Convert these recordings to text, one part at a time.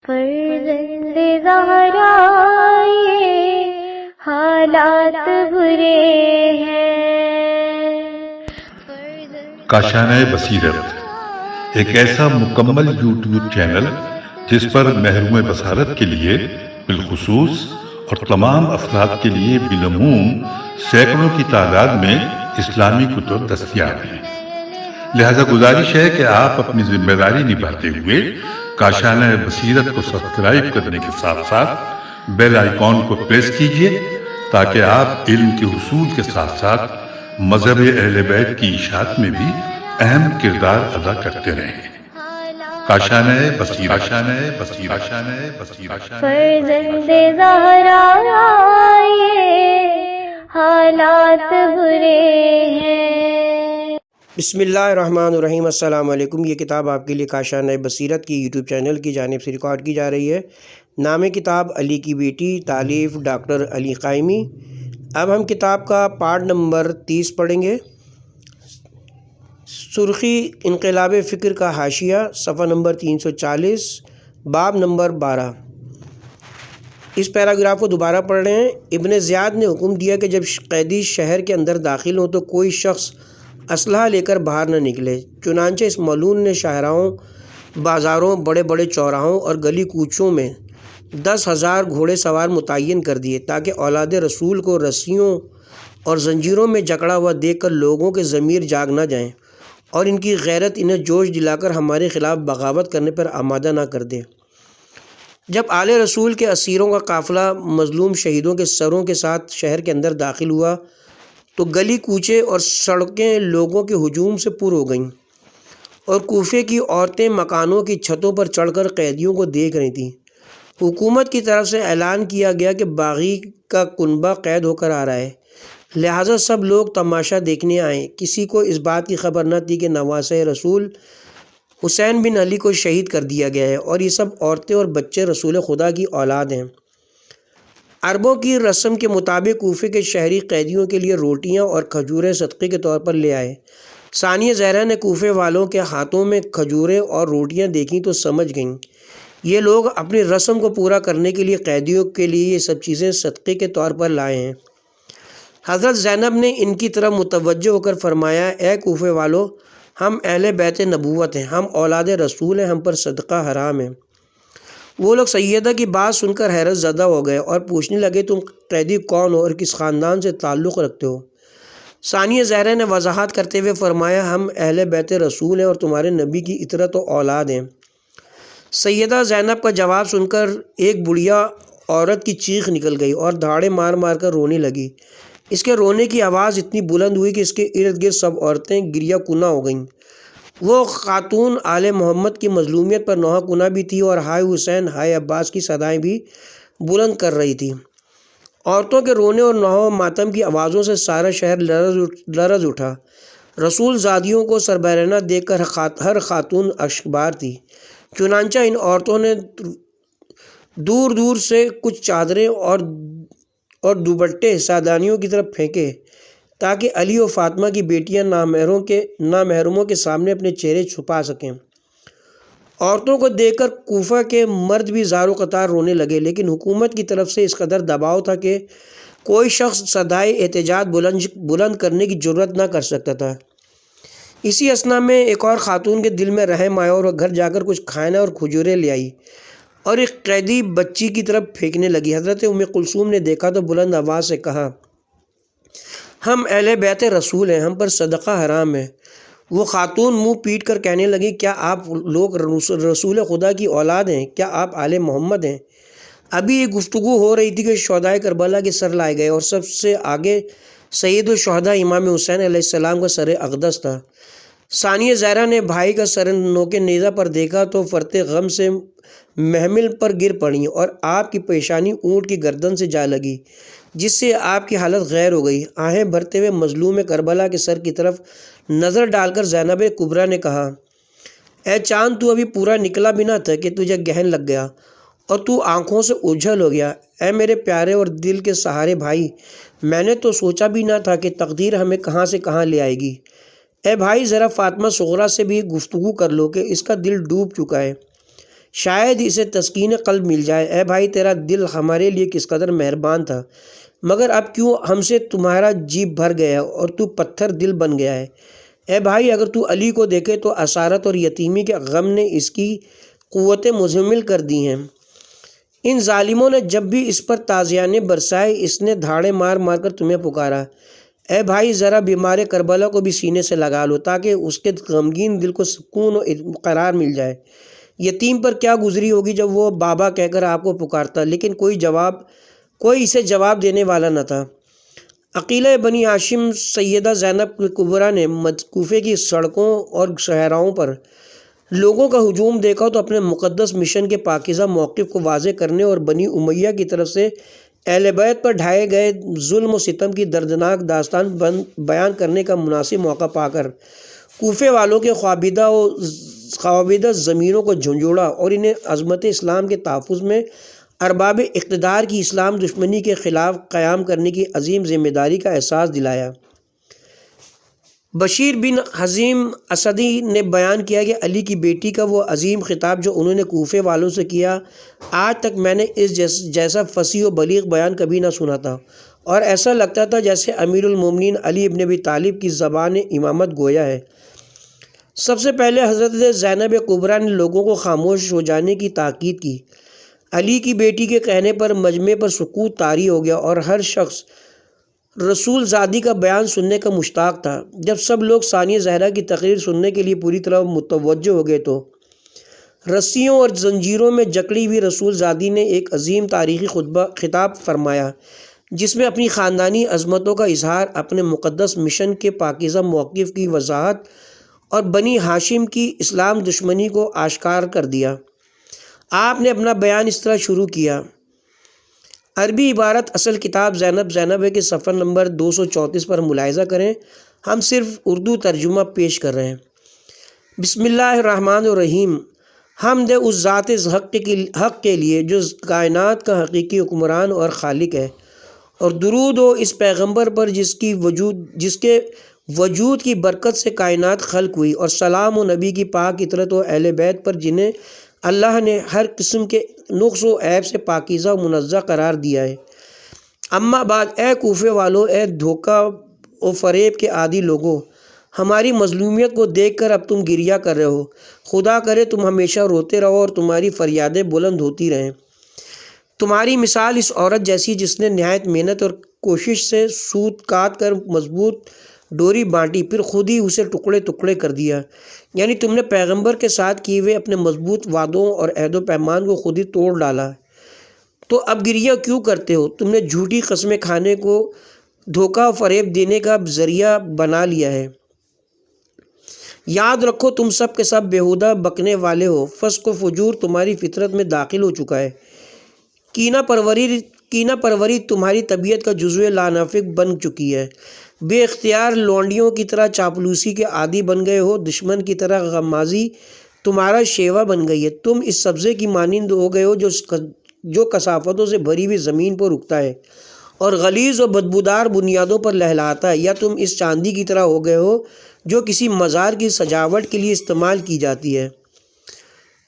فرزند زہرا یہ حالات برے ہیں۔ کاشانۂ بصیرت ایک ایسا مکمل یوٹیوب چینل جس پر محروم بصارت کے لیے بالخصوص اور تمام افراد کے لیے بالعموم سینکڑوں کی تعداد میں اسلامی کتب دستیاب ہیں۔ لہذا گزارش ہے کہ آپ اپنی ذمہ داری نبھاتے ہوئے کاشانۂ بصیرت کو سبسکرائب کرنے کے ساتھ ساتھ بیل آئیکن کو پریس کیجیے تاکہ آپ علم کے حصول کے ساتھ ساتھ مذہب اہل بیت کی اشاعت میں بھی اہم کردار ادا کرتے رہیں۔ کاشانۂ بصیرت، کاشانۂ بصیرت، کاشانۂ بصیرت۔ فرزند زہرا یہ حالات برے ہیں۔ بسم اللہ الرحمن الرحیم۔ السلام علیکم۔ یہ کتاب آپ کے لیے کاشانۂ بصیرت کی یوٹیوب چینل کی جانب سے ریکارڈ کی جا رہی ہے۔ نام کتاب علی کی بیٹی، تالیف ڈاکٹر علی قائمی۔ اب ہم کتاب کا پارٹ نمبر 30 پڑھیں گے۔ سرخی انقلاب فکر کا حاشیہ، صفحہ نمبر 340، باب نمبر 12۔ اس پیراگراف کو دوبارہ پڑھ رہے ہیں۔ ابن زیاد نے حکم دیا کہ جب قیدی شہر کے اندر داخل ہوں تو کوئی شخص اسلحہ لے کر باہر نہ نکلے۔ چنانچہ اس ملعون نے شاہراہوں، بازاروں، بڑے بڑے چوراہوں اور گلی کوچوں میں 10,000 گھوڑے سوار متعین کر دیے تاکہ اولاد رسول کو رسیوں اور زنجیروں میں جکڑا ہوا دیکھ کر لوگوں کے ضمیر جاگ نہ جائیں اور ان کی غیرت انہیں جوش دلا کر ہمارے خلاف بغاوت کرنے پر آمادہ نہ کر دے۔ جب آل رسول کے اسیروں کا قافلہ مظلوم شہیدوں کے سروں کے ساتھ شہر کے اندر داخل ہوا تو گلی کوچے اور سڑکیں لوگوں کے ہجوم سے پر ہو گئیں اور کوفے کی عورتیں مکانوں کی چھتوں پر چڑھ کر قیدیوں کو دیکھ رہی تھیں۔ حکومت کی طرف سے اعلان کیا گیا کہ باغی کا کنبہ قید ہو کر آ رہا ہے، لہٰذا سب لوگ تماشا دیکھنے آئیں۔ کسی کو اس بات کی خبر نہ تھی کہ نواسۂ رسول حسین بن علی کو شہید کر دیا گیا ہے اور یہ سب عورتیں اور بچے رسول خدا کی اولاد ہیں۔ عربوں کی رسم کے مطابق کوفے کے شہری قیدیوں کے لیے روٹیاں اور کھجوریں صدقے کے طور پر لے آئے۔ ثانیہ زہرا نے کوفے والوں کے ہاتھوں میں کھجوریں اور روٹیاں دیکھیں تو سمجھ گئیں یہ لوگ اپنی رسم کو پورا کرنے کے لیے قیدیوں کے لیے یہ سب چیزیں صدقے کے طور پر لائے ہیں۔ حضرت زینب نے ان کی طرف متوجہ ہو کر فرمایا، اے کوفے والو، ہم اہل بیت نبوت ہیں، ہم اولاد رسول ہیں، ہم پر صدقہ حرام ہے۔ وہ لوگ سیدہ کی بات سن کر حیرت زدہ ہو گئے اور پوچھنے لگے، تم قیدی کون ہو اور کس خاندان سے تعلق رکھتے ہو؟ ثانیہ زہرا نے وضاحت کرتے ہوئے فرمایا، ہم اہل بیت رسول ہیں اور تمہارے نبی کی اطرت و اولاد ہیں۔ سیدہ زینب کا جواب سن کر ایک بڑھیا عورت کی چیخ نکل گئی اور دھاڑے مار مار کر رونے لگی۔ اس کے رونے کی آواز اتنی بلند ہوئی کہ اس کے ارد گرد سب عورتیں گریہ کنہ ہو گئیں۔ وہ خاتون آل محمد کی مظلومیت پر نوحہ کنہ بھی تھی اور ہائے حسین، ہائے عباس کی صدائیں بھی بلند کر رہی تھی۔ عورتوں کے رونے اور نوحہ و ماتم کی آوازوں سے سارا شہر لرز اٹھا۔ رسول زادیوں کو سربیرانہ دیکھ کر ہر خاتون اشکبار تھی۔ چنانچہ ان عورتوں نے دور دور سے کچھ چادریں اور دوپٹے سادانیوں کی طرف پھینکے تاکہ علی و فاطمہ کی بیٹیاں نامحرموں کے سامنے اپنے چہرے چھپا سکیں۔ عورتوں کو دیکھ کر کوفہ کے مرد بھی زار و قطار رونے لگے، لیکن حکومت کی طرف سے اس قدر دباؤ تھا کہ کوئی شخص صدائے احتجاج بلند کرنے کی جرات نہ کر سکتا تھا۔ اسی اثنا میں ایک اور خاتون کے دل میں رحم آیا اور وہ گھر جا کر کچھ کھانا اور کھجوریں لے آئی اور ایک قیدی بچی کی طرف پھینکنے لگی۔ حضرت ام کلثوم نے دیکھا تو بلند آواز سے کہا، ہم اہل بیت رسول ہیں، ہم پر صدقہ حرام ہے۔ وہ خاتون منہ پیٹ کر کہنے لگی، کیا آپ لوگ رسول خدا کی اولاد ہیں؟ کیا آپ آل محمد ہیں؟ ابھی یہ گفتگو ہو رہی تھی کہ شہدائے کربلا کے سر لائے گئے اور سب سے آگے سید الشہداء امام حسین علیہ السلام کا سر اقدس تھا۔ ثانیہ زہرا نے بھائی کا سر نوک نیزہ پر دیکھا تو فرتے غم سے محمل پر گر پڑیں اور آپ کی پیشانی اونٹ کی گردن سے جا لگی، جس سے آپ کی حالت غیر ہو گئی۔ آہیں بھرتے ہوئے مظلوم کربلا کے سر کی طرف نظر ڈال کر زینب کبریٰ نے کہا، اے چاند، تو ابھی پورا نکلا بھی نہ تھا کہ تجھے گہن لگ گیا اور تو آنکھوں سے اوجھل ہو گیا۔ اے میرے پیارے اور دل کے سہارے بھائی، میں نے تو سوچا بھی نہ تھا کہ تقدیر ہمیں کہاں سے کہاں لے آئے گی۔ اے بھائی، ذرا فاطمہ صغریٰ سے بھی گفتگو کر لو کہ اس کا دل ڈوب چکا ہے۔ شاید اسے تسکین قلب مل جائے۔ اے بھائی تیرا دل ہمارے لیے کس قدر مہربان تھا، مگر اب کیوں ہم سے تمہارا جی بھر گیا اور تو پتھر دل بن گیا ہے۔ اے بھائی اگر تو علی کو دیکھے تو اسارت اور یتیمی کے غم نے اس کی قوتیں مزمل کر دی ہیں۔ ان ظالموں نے جب بھی اس پر تازیانے برسائے اس نے دھاڑے مار مار کر تمہیں پکارا۔ اے بھائی ذرا بیمار کربلا کو بھی سینے سے لگا لو تاکہ اس کے غمگین دل کو سکون و قرار مل جائے۔ یتیم پر کیا گزری ہوگی جب وہ بابا کہہ کر آپ کو پکارتا، لیکن کوئی اسے جواب دینے والا نہ تھا۔ عقیلہ بنی ہاشم سیدہ زینب کبریٰ نے کوفے کی سڑکوں اور شہراؤں پر لوگوں کا ہجوم دیکھا تو اپنے مقدس مشن کے پاکیزہ موقف کو واضح کرنے اور بنی امیہ کی طرف سے اہل بیت پر ڈھائے گئے ظلم و ستم کی دردناک داستان بیان کرنے کا مناسب موقع پا کر کوفے والوں کے خوابیدہ ضمیروں کو جھنجھوڑا اور انہیں عظمت اسلام کے تحفظ میں ارباب اقتدار کی اسلام دشمنی کے خلاف قیام کرنے کی عظیم ذمہ داری کا احساس دلایا۔ بشیر بن حزیم اسدی نے بیان کیا کہ علی کی بیٹی کا وہ عظیم خطاب جو انہوں نے کوفے والوں سے کیا، آج تک میں نے اس جیسا فصیح و بلیغ بیان کبھی نہ سنا تھا، اور ایسا لگتا تھا جیسے امیر المومنین علی ابن ابی طالب کی زبان امامت گویا ہے۔ سب سے پہلے حضرت زینب کبریٰ نے لوگوں کو خاموش ہو جانے کی تاکید کی۔ علی کی بیٹی کے کہنے پر مجمع پر سکوت طاری ہو گیا اور ہر شخص رسول زادی کا بیان سننے کا مشتاق تھا۔ جب سب لوگ ثانیہ زہرا کی تقریر سننے کے لیے پوری طرح متوجہ ہو گئے تو رسیوں اور زنجیروں میں جکڑی ہوئی رسول زادی نے ایک عظیم تاریخی خطاب فرمایا، جس میں اپنی خاندانی عظمتوں کا اظہار، اپنے مقدس مشن کے پاکیزہ موقف کی وضاحت اور بنی ہاشم کی اسلام دشمنی کو آشکار کر دیا۔ آپ نے اپنا بیان اس طرح شروع کیا۔ عربی عبارت اصل کتاب زینب ہے کہ صفحہ نمبر 234 پر ملاحظہ کریں، ہم صرف اردو ترجمہ پیش کر رہے ہیں۔ بسم اللہ الرحمن الرحیم۔ حمد اس ذات حق کے لیے جو کائنات کا حقیقی حکمران اور خالق ہے، اور درود ہو اس پیغمبر پر جس کے وجود کی برکت سے کائنات خلق ہوئی، اور سلام و نبی کی پاک اطرت و اہل بیت پر جنہیں اللہ نے ہر قسم کے نقص و عیب سے پاکیزہ و منزہ قرار دیا ہے۔ اما بعد، اے کوفے والو، اے دھوکہ و فریب کے عادی لوگوں، ہماری مظلومیت کو دیکھ کر اب تم گریہ کر رہے ہو۔ خدا کرے تم ہمیشہ روتے رہو اور تمہاری فریادیں بلند ہوتی رہیں۔ تمہاری مثال اس عورت جیسی جس نے نہایت محنت اور کوشش سے سوت کاٹ کر مضبوط ڈوری بانٹی، پھر خود ہی اسے ٹکڑے ٹکڑے کر دیا۔ یعنی تم نے پیغمبر کے ساتھ کیے ہوئے اپنے مضبوط وعدوں اور عہد و پیمان کو خود ہی توڑ ڈالا۔ تو اب گریہ کیوں کرتے ہو؟ تم نے جھوٹی قسمیں کھانے کو دھوکہ و فریب دینے کا ذریعہ بنا لیا ہے۔ یاد رکھو تم سب کے سب بیہودہ بکنے والے ہو، فسق و فجور تمہاری فطرت میں داخل ہو چکا ہے، کینہ پروری تمہاری طبیعت کا جزو لانافق بن چکی ہے، بے اختیار لونڈیوں کی طرح چاپلوسی کے عادی بن گئے ہو، دشمن کی طرح غمازی تمہارا شیوا بن گئی ہے، تم اس سبزے کی مانند ہو گئے ہو جو کثافتوں سے بھری ہوئی زمین پر اگتا ہے اور غلیظ و بدبودار بنیادوں پر لہلاتا ہے، یا تم اس چاندی کی طرح ہو گئے ہو جو کسی مزار کی سجاوٹ کے لیے استعمال کی جاتی ہے۔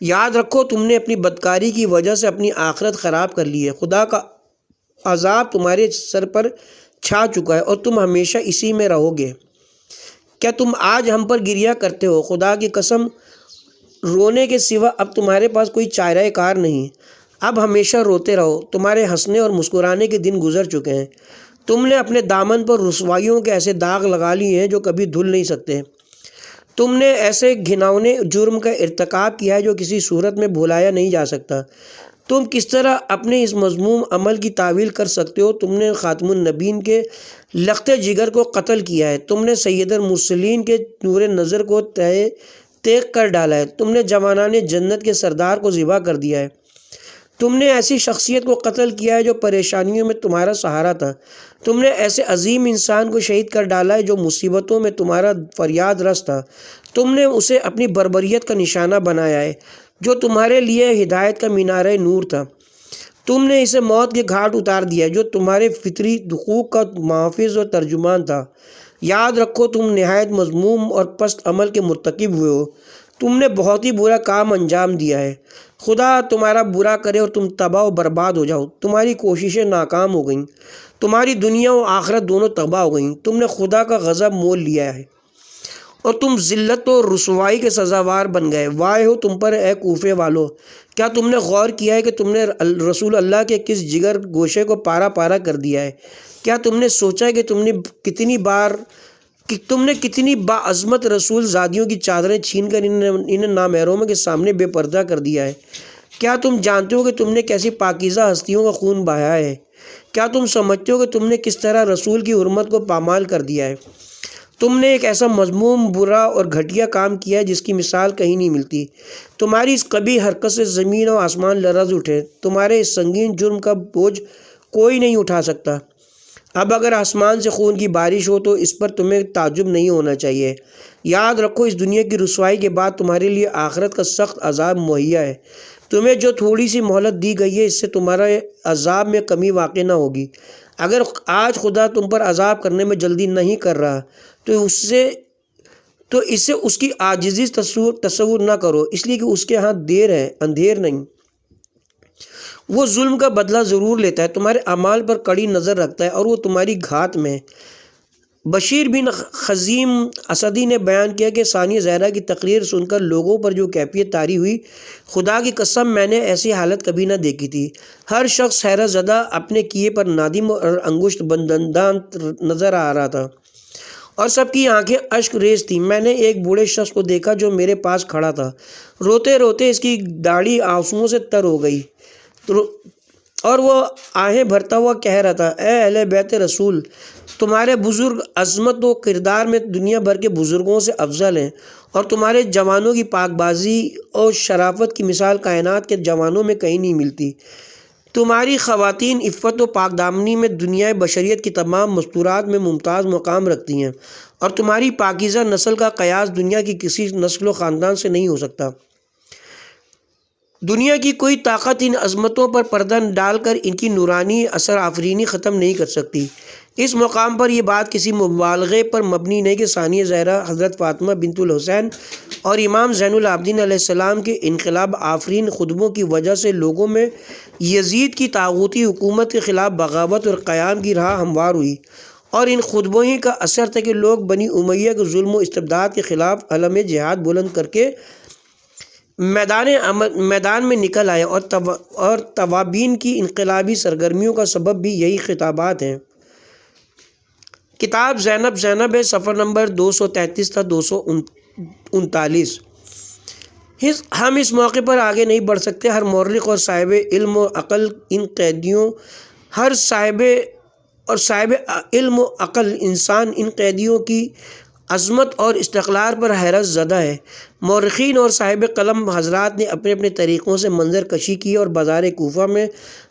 یاد رکھو تم نے اپنی بدکاری کی وجہ سے اپنی آخرت خراب کر لی ہے، خدا کا عذاب تمہارے سر پر چھا چکا ہے اور تم ہمیشہ اسی میں رہو گے۔ کیا تم آج ہم پر گریہ کرتے ہو؟ خدا کی قسم، رونے کے سوا اب تمہارے پاس کوئی چارہ کار نہیں، اب ہمیشہ روتے رہو۔ تمہارے ہنسنے اور مسکرانے کے دن گزر چکے ہیں، تم نے اپنے دامن پر رسوائیوں کے ایسے داغ لگا لیے ہیں جو کبھی دھل نہیں سکتے، تم نے ایسے گھناؤنے جرم کا ارتکاب کیا ہے جو کسی صورت میں بھلایا نہیں جا سکتا۔ تم کس طرح اپنے اس مذموم عمل کی تعویل کر سکتے ہو؟ تم نے خاتم النبیین کے لخت جگر کو قتل کیا ہے، تم نے سید المرسلین کے نور نظر کو تیغ کر ڈالا ہے، تم نے جوانان جنت کے سردار کو ذبح کر دیا ہے، تم نے ایسی شخصیت کو قتل کیا ہے جو پریشانیوں میں تمہارا سہارا تھا، تم نے ایسے عظیم انسان کو شہید کر ڈالا ہے جو مصیبتوں میں تمہارا فریاد رس تھا، تم نے اسے اپنی بربریت کا نشانہ بنایا ہے جو تمہارے لیے ہدایت کا مینارہ نور تھا، تم نے اسے موت کے گھاٹ اتار دیا جو تمہارے فطری حقوق کا محافظ اور ترجمان تھا۔ یاد رکھو تم نہایت مذموم اور پست عمل کے مرتکب ہوئے ہو، تم نے بہت ہی برا کام انجام دیا ہے۔ خدا تمہارا برا کرے اور تم تباہ و برباد ہو جاؤ۔ تمہاری کوششیں ناکام ہو گئیں، تمہاری دنیا و آخرت دونوں تباہ ہو گئیں۔ تم نے خدا کا غضب مول لیا ہے اور تم ذلت و رسوائی کے سزاوار بن گئے۔ وائے ہو تم پر اے کوفے والو! کیا تم نے غور کیا ہے کہ تم نے رسول اللہ کے کس جگر گوشے کو پارا پارا کر دیا ہے؟ کیا تم نے سوچا ہے کہ تم نے کتنی باعظمت رسول زادیوں کی چادریں چھین کر انہیں نامحرموں کے سامنے بے پردہ کر دیا ہے؟ کیا تم جانتے ہو کہ تم نے کیسی پاکیزہ ہستیوں کا خون بہایا ہے؟ کیا تم سمجھتے ہو کہ تم نے کس طرح رسول کی حرمت کو پامال کر دیا ہے؟ تم نے ایک ایسا مذموم، برا اور گھٹیا کام کیا ہے جس کی مثال کہیں نہیں ملتی۔ تمہاری اس قبیح حرکت سے زمین و آسمان لرز اٹھے۔ تمہارے اس سنگین جرم کا بوجھ کوئی نہیں اٹھا سکتا۔ اب اگر آسمان سے خون کی بارش ہو تو اس پر تمہیں تعجب نہیں ہونا چاہیے۔ یاد رکھو، اس دنیا کی رسوائی کے بعد تمہارے لیے آخرت کا سخت عذاب مہیا ہے۔ تمہیں جو تھوڑی سی مہلت دی گئی ہے، اس سے تمہارے عذاب میں کمی واقع نہ ہوگی۔ اگر آج خدا تم پر عذاب کرنے میں جلدی نہیں کر رہا تو اسے اس کی عاجزی تصور نہ کرو، اس لیے کہ اس کے ہاں دیر ہے، اندھیر نہیں۔ وہ ظلم کا بدلہ ضرور لیتا ہے، تمہارے اعمال پر کڑی نظر رکھتا ہے اور وہ تمہاری گھات میں ہے۔ بشیر بن خزیم اسدی نے بیان کیا کہ ثانیہ زہرا کی تقریر سن کر لوگوں پر جو کیفیت طاری ہوئی، خدا کی قسم میں نے ایسی حالت کبھی نہ دیکھی تھی۔ ہر شخص حیرت زدہ، اپنے کیے پر نادم اور انگشت بندان نظر آ رہا تھا اور سب کی آنکھیں اشک ریز تھیں۔ میں نے ایک بوڑھے شخص کو دیکھا جو میرے پاس کھڑا تھا۔ روتے روتے اس کی داڑھی آنسوؤں سے تر ہو گئی اور وہ آہیں بھرتا ہوا کہہ رہا تھا، اے اہل بیت رسول، تمہارے بزرگ عظمت و کردار میں دنیا بھر کے بزرگوں سے افضل ہیں اور تمہارے جوانوں کی پاک بازی اور شرافت کی مثال کائنات کے جوانوں میں کہیں نہیں ملتی۔ تمہاری خواتین عفت و پاک دامنی میں دنیا بشریت کی تمام مستورات میں ممتاز مقام رکھتی ہیں اور تمہاری پاکیزہ نسل کا قیاس دنیا کی کسی نسل و خاندان سے نہیں ہو سکتا۔ دنیا کی کوئی طاقت ان عظمتوں پر پردہ ڈال کر ان کی نورانی اثر آفرینی ختم نہیں کر سکتی۔ اس مقام پر یہ بات کسی مبالغے پر مبنی نہیں کہ ثانیہ زہرا، حضرت فاطمہ بنت الحسین اور امام زین العابدین علیہ السلام کے انقلاب آفرین خطبوں کی وجہ سے لوگوں میں یزید کی طاغوتی حکومت کے خلاف بغاوت اور قیام کی راہ ہموار ہوئی، اور ان خطبوں ہی کا اثر تھا کہ لوگ بنی امیہ کے ظلم و استبداد کے خلاف علم جہاد بلند کر کے میدان میں نکل آئے، اور توابین کی انقلابی سرگرمیوں کا سبب بھی یہی خطابات ہیں۔ کتاب زینب ہے، صفحہ نمبر 233 تا 239۔ ہم اس موقع پر آگے نہیں بڑھ سکتے۔ ہر مورخ اور صاحب علم و عقل ان قیدیوں صاحب علم و عقل انسان ان قیدیوں کی عظمت اور استقلال پر حیرت زدہ ہے۔ مورخین اور صاحب قلم حضرات نے اپنے اپنے طریقوں سے منظر کشی کی اور بازار کوفہ میں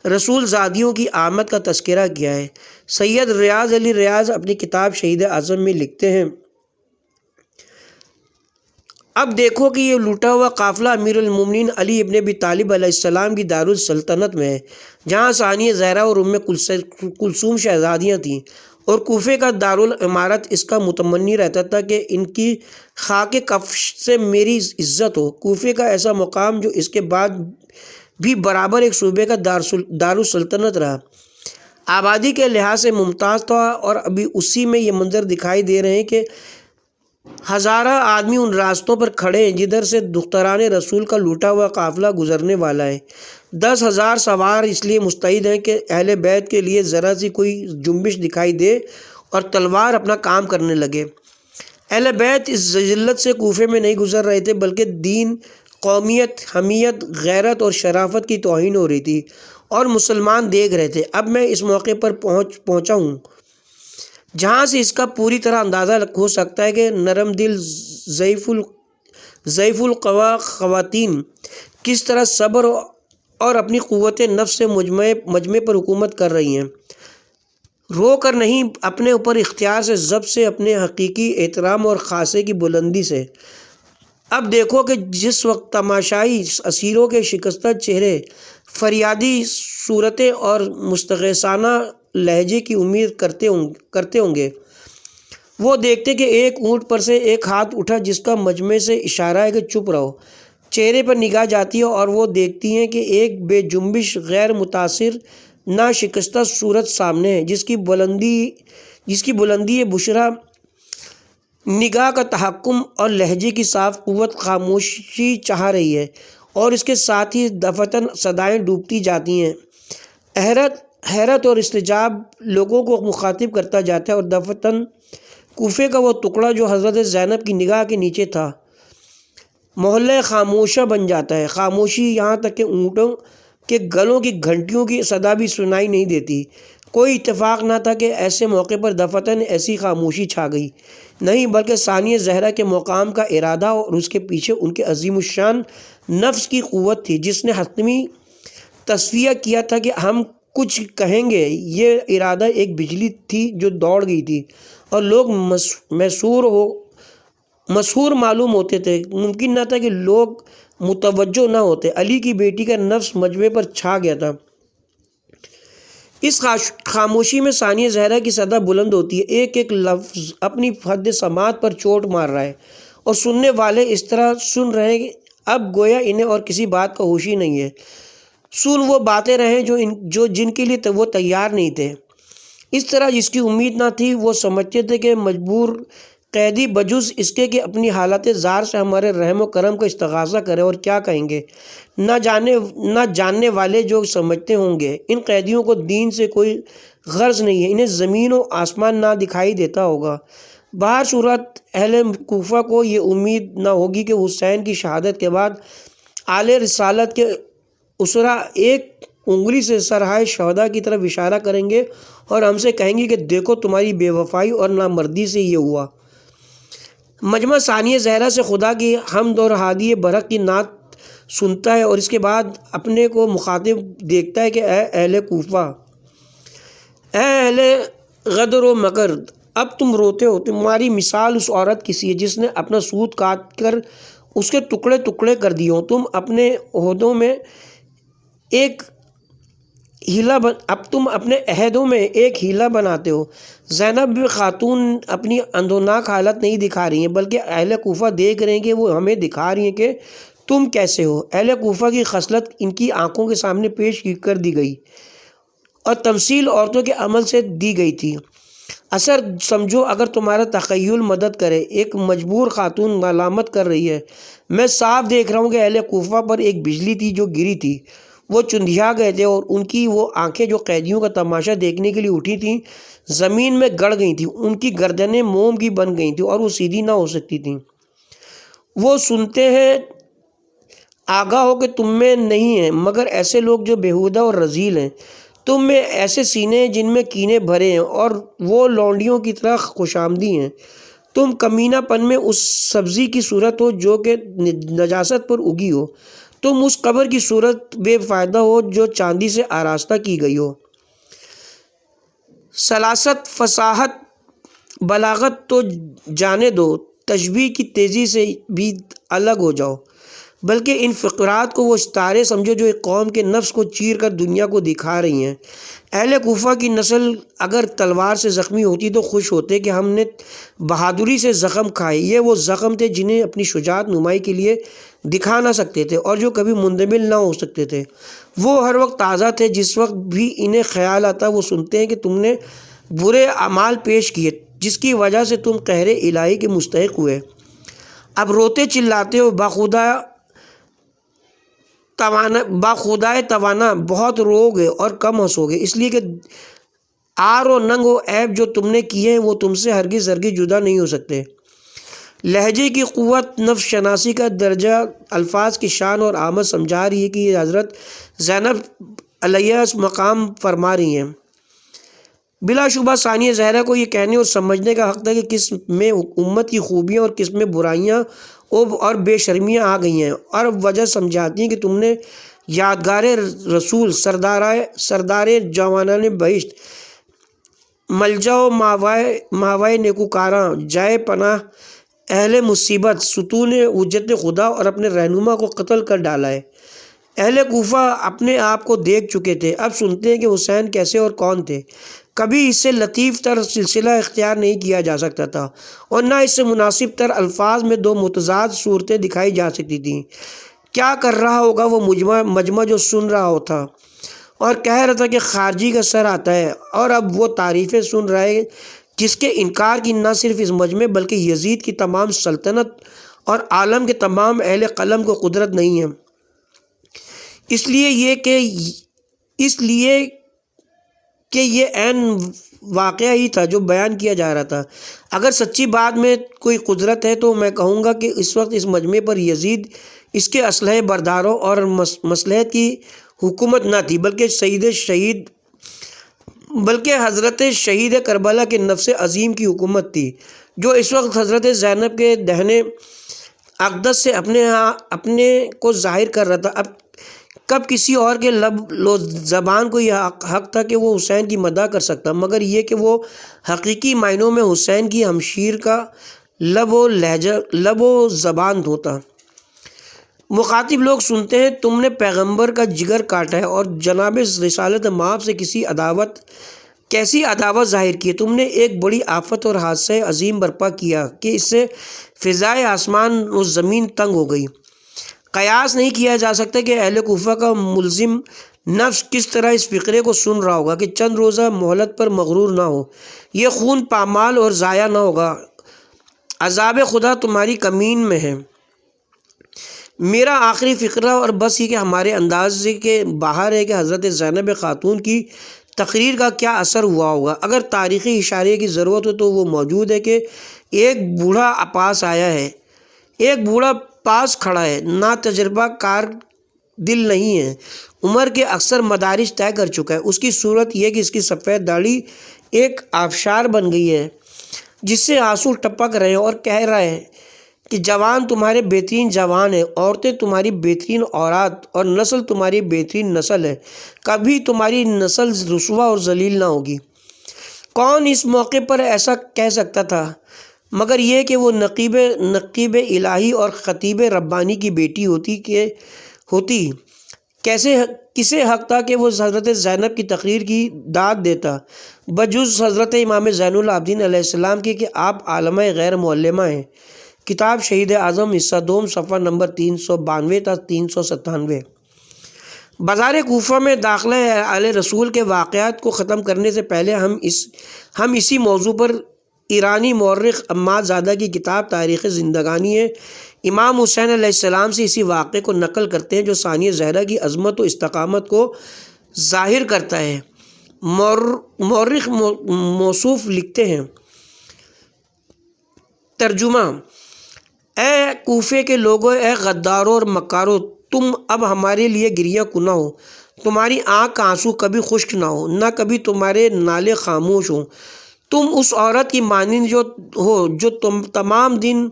رسول زادیوں کی آمد کا تذکرہ کیا ہے۔ سید ریاض علی ریاض اپنی کتاب شہید اعظم میں لکھتے ہیں، اب دیکھو کہ یہ لوٹا ہوا قافلہ امیر المومنین علی ابن ابی طالب علیہ السلام کی دارالسلطنت میں ہے، جہاں ثانیہ زہرا اور ام کلثوم شہزادیاں تھیں، اور کوفے کا دارالعمارت اس کا متمنی رہتا تھا کہ ان کی خاک کفش سے میری عزت ہو۔ کوفے کا ایسا مقام جو اس کے بعد بھی برابر ایک صوبے کا دارالسلطنت رہا، آبادی کے لحاظ سے ممتاز تھا، اور ابھی اسی میں یہ منظر دکھائی دے رہے ہیں کہ ہزارہ آدمی ان راستوں پر کھڑے ہیں جدھر سے دختران رسول کا لوٹا ہوا قافلہ گزرنے والا ہے۔ 10,000 سوار اس لیے مستعد ہیں کہ اہل بیت کے لیے ذرا سی کوئی جنبش دکھائی دے اور تلوار اپنا کام کرنے لگے۔ اہل بیت اس ذلت سے کوفے میں نہیں گزر رہے تھے، بلکہ دین، قومیت، حمیت، غیرت اور شرافت کی توہین ہو رہی تھی، اور مسلمان دیکھ رہے تھے۔ اب میں اس موقع پر پہنچا ہوں جہاں سے اس کا پوری طرح اندازہ ہو سکتا ہے کہ نرم دل، ضعیف القوا خواتین کس طرح صبر اور اپنی قوت نفس سے مجمع پر حکومت کر رہی ہیں، رو کر نہیں، اپنے اوپر اختیار سے، ضبط سے، اپنے حقیقی احترام اور خاصے کی بلندی سے۔ اب دیکھو کہ جس وقت تماشائی اسیروں کے شکستہ چہرے فریادی صورتیں اور مستغیثانہ لہجے کی امید کرتے ہوں گے، وہ دیکھتے کہ ایک اونٹ پر سے ایک ہاتھ اٹھا جس کا مجمع سے اشارہ ہے کہ چپ رہو۔ چہرے پر نگاہ جاتی ہے اور وہ دیکھتی ہیں کہ ایک بے جنبش، غیر متاثر، نہ شکستہ صورت سامنے ہے جس کی بلندی بشرا، نگاہ کا تحکم اور لہجے کی صاف قوت خاموشی چاہ رہی ہے، اور اس کے ساتھ ہی دفتن صدائیں ڈوبتی جاتی ہیں۔ حیرت اور استعجاب لوگوں کو مخاطب کرتا جاتا ہے، اور دفتن کوفے کا وہ ٹکڑا جو حضرت زینب کی نگاہ کے نیچے تھا محلہ خاموشہ بن جاتا ہے۔ خاموشی یہاں تک کہ اونٹوں کے گلوں کی گھنٹیوں کی صدا بھی سنائی نہیں دیتی۔ کوئی اتفاق نہ تھا کہ ایسے موقع پر دفتن ایسی خاموشی چھا گئی، نہیں بلکہ ثانیہ زہرا کے مقام کا ارادہ اور اس کے پیچھے ان کے عظیم الشان نفس کی قوت تھی جس نے حتمی تصفیہ کیا تھا کہ ہم کچھ کہیں گے۔ یہ ارادہ ایک بجلی تھی جو دوڑ گئی تھی، اور لوگ مسحور معلوم ہوتے تھے۔ ممکن نہ تھا کہ لوگ متوجہ نہ ہوتے۔ علی کی بیٹی کا نفس مجمع پر چھا گیا تھا۔ اس خاموشی میں ثانیہ زہرا کی صدا بلند ہوتی ہے، ایک ایک لفظ اپنی حد سماعت پر چوٹ مار رہا ہے، اور سننے والے اس طرح سن رہے ہیں اب گویا انہیں اور کسی بات کا ہوش ہی نہیں ہے۔ سن وہ باتیں رہے جن کے لیے وہ تیار نہیں تھے۔ اس طرح جس کی امید نہ تھی۔ وہ سمجھتے تھے کہ مجبور قیدی بجز اس کے کہ اپنی حالت زار سے ہمارے رحم و کرم کا استغاثہ کرے، اور کیا کہیں گے نہ جاننے والے جو سمجھتے ہوں گے ان قیدیوں کو دین سے کوئی غرض نہیں ہے، انہیں زمین و آسمان نہ دکھائی دیتا ہوگا۔ بہر صورت اہل کوفہ کو یہ امید نہ ہوگی کہ حسین کی شہادت کے بعد اعلی رسالت کے اسرا ایک انگلی سے سرہائے شہداء کی طرف اشارہ کریں گے اور ہم سے کہیں گے کہ دیکھو تمہاری بے وفائی اور نامردی سے یہ ہوا۔ مجمع ثانیہ زہرا سے خدا کی حمد اور ہادی برحق کی نعت سنتا ہے، اور اس کے بعد اپنے کو مخاطب دیکھتا ہے کہ اے اہل کوفہ، اے اہل غدر و مکر، اب تم روتے ہو۔ تمہاری مثال اس عورت کی سی ہے جس نے اپنا سوت کاٹ کر اس کے ٹکڑے ٹکڑے کر دیے ہوں۔ تم اپنے عہدوں میں ایک ہیلا بناتے ہو۔ زینب بھی خاتون اپنی اندھوناک حالت نہیں دکھا رہی ہیں، بلکہ اہل کوفہ دیکھ رہے ہیں کہ وہ ہمیں دکھا رہی ہیں کہ تم کیسے ہو۔ اہل کوفہ کی خصلت ان کی آنکھوں کے سامنے پیش کر دی گئی اور تمثیل عورتوں کے عمل سے دی گئی تھی۔ اثر سمجھو اگر تمہارا تخیل مدد کرے۔ ایک مجبور خاتون ملامت کر رہی ہے۔ میں صاف دیکھ رہا ہوں کہ اہل کوفہ پر ایک بجلی تھی جو گری تھی۔ وہ چندھیا گئے تھے، اور ان کی وہ آنکھیں جو قیدیوں کا تماشا دیکھنے کے لیے اٹھی تھیں زمین میں گڑ گئی تھیں۔ ان کی گردنیں موم کی بن گئی تھیں اور وہ سیدھی نہ ہو سکتی تھیں۔ وہ سنتے ہیں آگاہ ہو کہ تم میں نہیں ہیں مگر ایسے لوگ جو بیہودہ اور رذیل ہیں۔ تم میں ایسے سینے ہیں جن میں کینے بھرے ہیں، اور وہ لونڈیوں کی طرح خوشامدی ہیں۔ تم کمینہ پن میں اس سبزی کی صورت ہو جو کہ نجاست پر اگی ہو۔ تم اس قبر کی صورت بے فائدہ ہو جو چاندی سے آراستہ کی گئی ہو۔ سلاست، فصاحت، بلاغت تو جانے دو، تشبیہ کی تیزی سے بھی الگ ہو جاؤ، بلکہ ان فقرات کو وہ ستارے سمجھو جو ایک قوم کے نفس کو چیر کر دنیا کو دکھا رہی ہیں۔ اہل کوفہ کی نسل اگر تلوار سے زخمی ہوتی تو خوش ہوتے کہ ہم نے بہادری سے زخم کھائے۔ یہ وہ زخم تھے جنہیں اپنی شجاعت نمائی کے لیے دکھا نہ سکتے تھے اور جو کبھی مندمل نہ ہو سکتے تھے۔ وہ ہر وقت تازہ تھے، جس وقت بھی انہیں خیال آتا وہ سنتے ہیں کہ تم نے برے اعمال پیش کیے جس کی وجہ سے تم قہر الہی کے مستحق ہوئے۔ اب روتے چلاتے ہو، باخودائے توانا بہت رو گے اور کم ہنسو گے، اس لیے کہ عار و ننگ و عیب جو تم نے کیے ہیں وہ تم سے ہرگز جدا نہیں ہو سکتے۔ لہجے کی قوت، نفس شناسی کا درجہ الفاظ کی شان اور آمد سمجھا رہی ہے کہ یہ حضرت زینب علیہ مقام فرما رہی ہیں۔ بلا شبہ ثانیہ زہرا کو یہ کہنے اور سمجھنے کا حق تھا کہ کس میں امت کی خوبیاں اور کس میں برائیاں اور بے شرمیاں آ گئی ہیں، اور وجہ سمجھاتی ہیں کہ تم نے یادگار رسول، سردار جوانان بہشت، ملجا و ماوائے نیکوکاراں، جائے پناہ اہل مصیبت، ستون حجت خدا اور اپنے رہنما کو قتل کر ڈالا ہے۔ اہل کوفہ اپنے آپ کو دیکھ چکے تھے، اب سنتے ہیں کہ حسین کیسے اور کون تھے۔ کبھی اس سے لطیف تر سلسلہ اختیار نہیں کیا جا سکتا تھا اور نہ اس سے مناسب تر الفاظ میں دو متضاد صورتیں دکھائی جا سکتی تھیں۔ کیا کر رہا ہوگا وہ مجمع جو سن رہا ہوتا اور کہہ رہا تھا کہ خارجی کا سر آتا ہے، اور اب وہ تعریفیں سن رہا ہے جس کے انکار کی نہ صرف اس مجمع بلکہ یزید کی تمام سلطنت اور عالم کے تمام اہل قلم کو قدرت نہیں ہے۔ اس لیے کہ یہ عین واقعہ ہی تھا جو بیان کیا جا رہا تھا۔ اگر سچی بات میں کوئی قدرت ہے تو میں کہوں گا کہ اس وقت اس مجمع پر یزید، اس کے اسلحہ برداروں اور مصلحت کی حکومت نہ تھی، بلکہ حضرت شہید کربلا کے نفس عظیم کی حکومت تھی، جو اس وقت حضرت زینب کے دہنے اقدس سے اپنے کو ظاہر کر رہا تھا۔ اب کب کسی اور کے لب و زبان کو یہ حق تھا کہ وہ حسین کی مدح کر سکتا، مگر یہ کہ وہ حقیقی معنوں میں حسین کی ہمشیر کا لب و زبان ہوتا۔ مخاطب لوگ سنتے ہیں، تم نے پیغمبر کا جگر کاٹا ہے اور جناب رسالت مآب سے کیسی عداوت ظاہر کی ہے۔ تم نے ایک بڑی آفت اور حادثہ عظیم برپا کیا کہ اس سے فضائے آسمان و زمین تنگ ہو گئی۔ قیاس نہیں کیا جا سکتا کہ اہل کوفہ کا ملزم نفس کس طرح اس فقرے کو سن رہا ہوگا کہ چند روزہ مہلت پر مغرور نہ ہو، یہ خون پامال اور ضائع نہ ہوگا، عذاب خدا تمہاری کمین میں ہے۔ میرا آخری فقرہ اور بس یہ کہ ہمارے اندازے کے باہر ہے کہ حضرت زینب خاتون کی تقریر کا کیا اثر ہوا ہوگا۔ اگر تاریخی اشارے کی ضرورت ہو تو وہ موجود ہے کہ ایک بوڑھا پاس آیا ہے، ایک بوڑھا پاس کھڑا ہے، نہ تجربہ کار دل نہیں ہے، عمر کے اکثر مدارج طے کر چکا ہے۔ اس کی صورت یہ کہ اس کی سفید داڑھی ایک آبشار بن گئی ہے جس سے آنسو ٹپک رہے ہیں، اور کہہ رہا ہے کہ جوان تمہارے بہترین جوان ہیں، عورتیں تمہاری بہترین عورات اور نسل تمہاری بہترین نسل ہے، کبھی تمہاری نسل رسوا اور ذلیل نہ ہوگی۔ کون اس موقع پر ایسا کہہ سکتا تھا مگر یہ کہ وہ نقیب الہی اور خطیب ربانی کی بیٹی ہوتی کسے حق تھا کہ وہ حضرت زینب کی تقریر کی داد دیتا بجز حضرت امام زین العابدین علیہ السلام کی کہ آپ عالمہ غیر معلمہ ہیں۔ کتاب شہید اعظم حصہ دوم صفحہ نمبر 392 تا 397۔ بازار کوفہ میں داخلہ اہل رسول کے واقعات کو ختم کرنے سے پہلے ہم اسی موضوع پر ایرانی مورخ عماد زادہ کی کتاب تاریخ زندگانی ہے امام حسین علیہ السلام سے اسی واقعے کو نقل کرتے ہیں جو ثانیہ زہرا کی عظمت و استقامت کو ظاہر کرتا ہے۔ مورخ موصوف لکھتے ہیں، ترجمہ: اے کوفے کے لوگوں، اے غداروں اور مکاروں، تم اب ہمارے لیے گریہ کناں ہو، تمہاری آنکھ کا آنسو کبھی خشک نہ ہو، نہ کبھی تمہارے نالے خاموش ہوں۔ تم اس عورت کی مانند جو تم تمام دن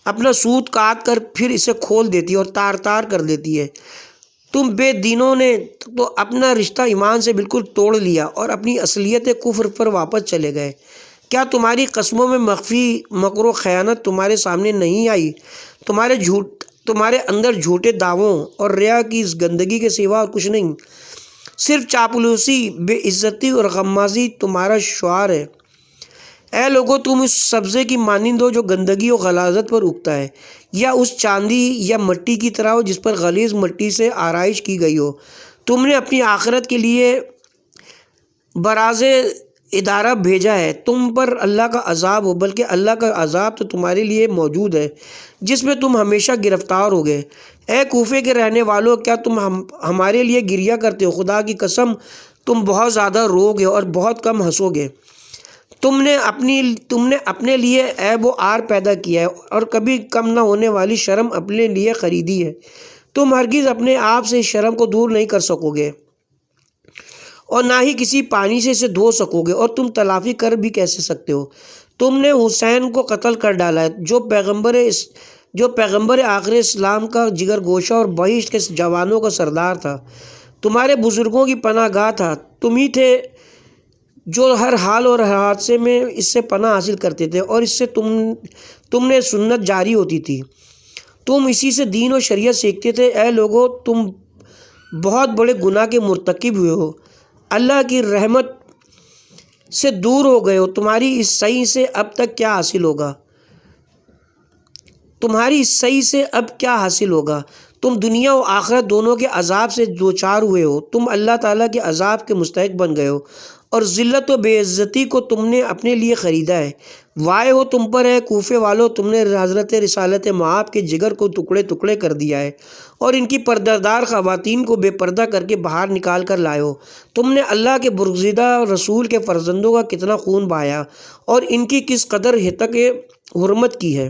اپنا سوت کاٹ کر پھر اسے کھول دیتی ہے اور تار تار کر دیتی ہے۔ تم بے دینوں نے تو اپنا رشتہ ایمان سے بالکل توڑ لیا اور اپنی اصلیت کفر پر واپس چلے گئے۔ کیا تمہاری قسموں میں مخفی مکر و خیانت تمہارے سامنے نہیں آئی؟ تمہارے اندر جھوٹے دعووں اور ریا کی اس گندگی کے سوا اور کچھ نہیں، صرف چاپلوسی، بے عزتی اور غمازی تمہارا شعار ہے۔ اے لوگو، تم اس سبزے کی مانند ہو جو گندگی و غلاظت پر اگتا ہے، یا اس چاندی یا مٹی کی طرح ہو جس پر غلیظ مٹی سے آرائش کی گئی ہو۔ تم نے اپنی آخرت کے لیے براز ادارہ بھیجا ہے، تم پر اللہ کا عذاب ہو، بلکہ اللہ کا عذاب تو تمہارے لیے موجود ہے جس میں تم ہمیشہ گرفتار ہوگے۔ اے کوفے کے رہنے والوں، کیا تم ہمارے لیے گریہ کرتے ہو؟ خدا کی قسم تم بہت زیادہ روگے اور بہت کم ہنسو گے۔ تم نے اپنے لیے عیب و عار پیدا کیا ہے اور کبھی کم نہ ہونے والی شرم اپنے لیے خریدی ہے۔ تم ہرگز اپنے آپ سے اس شرم کو دور نہیں کر سکو گے اور نہ ہی کسی پانی سے اسے دھو سکو گے، اور تم تلافی کر بھی کیسے سکتے ہو؟ تم نے حسین کو قتل کر ڈالا ہے جو پیغمبر آخر اسلام کا جگر گوشہ اور بہشت کے جوانوں کا سردار تھا، تمہارے بزرگوں کی پناہ گاہ تھا۔ تم ہی تھے جو ہر حال اور ہر حادثے میں اس سے پناہ حاصل کرتے تھے اور اس سے تم نے سنت جاری ہوتی تھی، تم اسی سے دین و شریعت سیکھتے تھے۔ اے لوگو، بہت بڑے گناہ کے مرتکب ہوئے ہو، اللہ کی رحمت سے دور ہو گئے ہو، تمہاری اس سعی سے اب تک کیا حاصل ہوگا؟ تمہاری اس سعی سے اب کیا حاصل ہوگا؟ تم دنیا و آخرت دونوں کے عذاب سے دوچار ہوئے ہو، تم اللہ تعالیٰ کے عذاب کے مستحق بن گئے ہو، اور ذلت و بے عزتی کو تم نے اپنے لیے خریدا ہے۔ وائے ہو تم پر ہے کوفے والو، تم نے حضرت رسالت مآب کے جگر کو ٹکڑے ٹکڑے کر دیا ہے اور ان کی پردہ خواتین کو بے پردہ کر کے باہر نکال کر لائے ہو۔ تم نے اللہ کے برگزیدہ رسول کے فرزندوں کا کتنا خون بہایا اور ان کی کس قدر ہتک حرمت کی ہے۔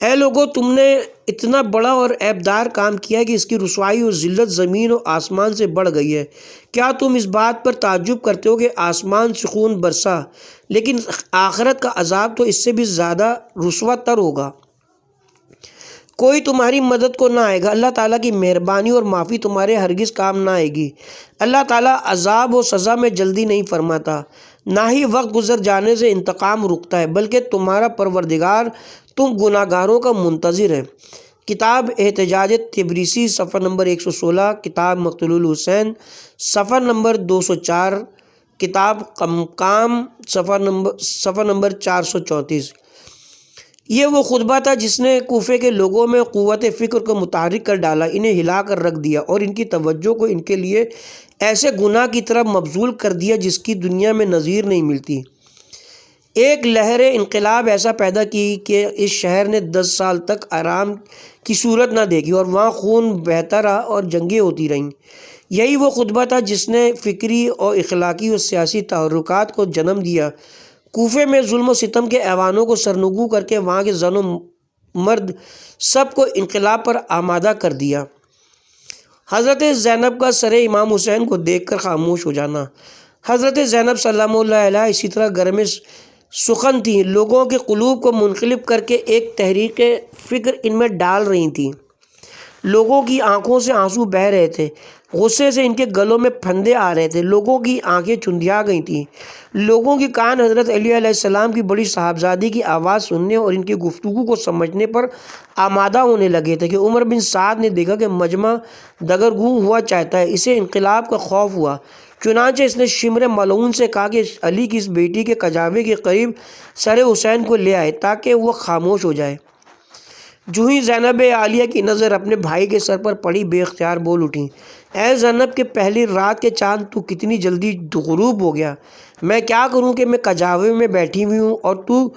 اے لوگو، تم نے اتنا بڑا اور عیبدار کام کیا کہ اس کی رسوائی اور ذلت زمین و آسمان سے بڑھ گئی ہے۔ کیا تم اس بات پر تعجب کرتے ہو کہ آسمان سے خون برسا، لیکن آخرت کا عذاب تو اس سے بھی زیادہ رسوا تر ہوگا۔ کوئی تمہاری مدد کو نہ آئے گا، اللہ تعالیٰ کی مہربانی اور معافی تمہارے ہرگز کام نہ آئے گی۔ اللہ تعالیٰ عذاب و سزا میں جلدی نہیں فرماتا، نہ ہی وقت گزر جانے سے انتقام رکتا ہے، بلکہ تمہارا پروردگار تم گناہ گاروں کا منتظر ہے۔ کتاب احتجاج تبریسی صفحہ نمبر 116، کتاب مقتول الحسین صفحہ نمبر 204، کتاب قمقام صفحہ نمبر 434۔ یہ وہ خطبہ تھا جس نے کوفے کے لوگوں میں قوت فکر کو متحرک کر ڈالا، انہیں ہلا کر رکھ دیا اور ان کی توجہ کو ان کے لیے ایسے گناہ کی طرف مبذول کر دیا جس کی دنیا میں نظیر نہیں ملتی۔ ایک لہر انقلاب ایسا پیدا کی کہ اس شہر نے 10 سال تک آرام کی صورت نہ دیکھی اور وہاں خون بہتا رہا اور جنگیں ہوتی رہیں۔ یہی وہ خطبہ تھا جس نے فکری اور اخلاقی اور سیاسی تحرکات کو جنم دیا۔ کوفے میں ظلم و ستم کے ایوانوں کو سرنگوں کر کے وہاں کے زن و مرد سب کو انقلاب پر آمادہ کر دیا۔ حضرت زینب کا سر امام حسین کو دیکھ کر خاموش ہو جانا۔ حضرت زینب سلام اللہ علیہ اسی طرح گرم سخن تھیں، لوگوں کے قلوب کو منقلب کر کے ایک تحریک فکر ان میں ڈال رہی تھیں۔ لوگوں کی آنکھوں سے آنسو بہہ رہے تھے، غصے سے ان کے گلوں میں پھندے آ رہے تھے، لوگوں کی آنکھیں چندیا گئی تھیں، لوگوں کی کان حضرت علی علیہ السلام کی بڑی صاحبزادی کی آواز سننے اور ان کی گفتگو کو سمجھنے پر آمادہ ہونے لگے تھے کہ عمر بن سعد نے دیکھا کہ مجمع دگرگوں ہوا چاہتا ہے، اسے انقلاب کا خوف ہوا، چنانچہ اس نے شمر ملعون سے کہا کہ علی کی اس بیٹی کے کجاوے کے قریب سر حسین کو لے آئے تاکہ وہ خاموش ہو جائے۔ جو ہی زینب عالیہ کی نظر اپنے بھائی کے سر پر پڑی، بے اختیار بول اٹھیں، اے زینب کے پہلی رات کے چاند، تو کتنی جلدی غروب ہو گیا۔ میں کیا کروں کہ میں کجاوے میں بیٹھی ہوئی ہوں اور تو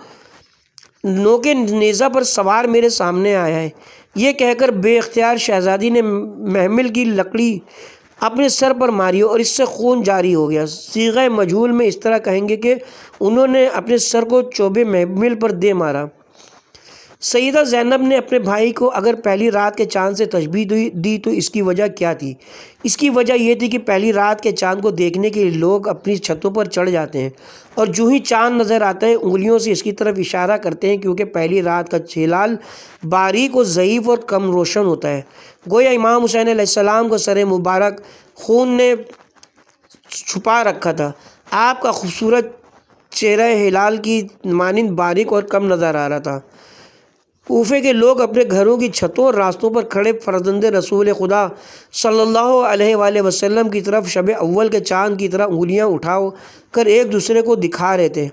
نوک نیزہ پر سوار میرے سامنے آیا ہے۔ یہ کہہ کر بے اختیار شہزادی نے محمل کی لکڑی اپنے سر پر ماری اور اس سے خون جاری ہو گیا۔ صیغہ مجہول میں اس طرح کہیں گے کہ انہوں نے اپنے سر کو چوبے محمل پر دے مارا۔ سیدہ زینب نے اپنے بھائی کو اگر پہلی رات کے چاند سے تشبیہ دی تو اس کی وجہ کیا تھی؟ اس کی وجہ یہ تھی کہ پہلی رات کے چاند کو دیکھنے کے لیے لوگ اپنی چھتوں پر چڑھ جاتے ہیں اور جو ہی چاند نظر آتا ہے انگلیوں سے اس کی طرف اشارہ کرتے ہیں، کیونکہ پہلی رات کا ہلال باریک و ضعیف اور کم روشن ہوتا ہے۔ گویا امام حسین علیہ السلام کو سر مبارک خون نے چھپا رکھا تھا، آپ کا خوبصورت چہرہ ہلال کی مانند باریک اور کم نظر آ رہا تھا۔ کوفے کے لوگ اپنے گھروں کی چھتوں اور راستوں پر کھڑے فرزند رسول خدا صلی اللہ علیہ وآلہ وسلم کی طرف شب اول کے چاند کی طرح انگلیاں اٹھا کر ایک دوسرے کو دکھا رہے تھے۔